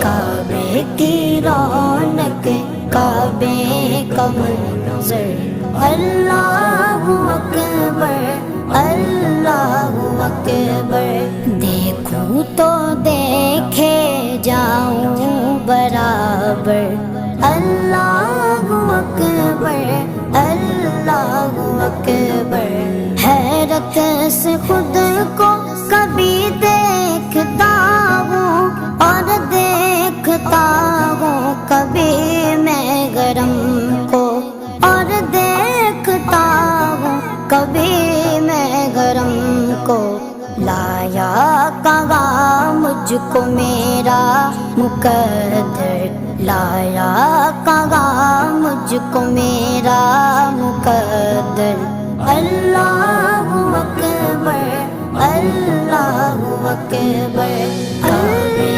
کعبے کی رونق کعبے کا منظر اللہ اکبر اللہ اکبر دیکھوں تو دیکھے جاؤں برابر اللہ اکبر اللہ اکبر حیرت سے خود کو کبھی دیکھتا ہوں اور دیکھتا ہوں کبھی میں گرم کو اور دیکھتا ہوں کبھی میں گرم کو لایا کہاں مجھ کو میرا مقدر لایا کہاں مجھ کو میرا مقدر اللہ اکبر اللہ اکبر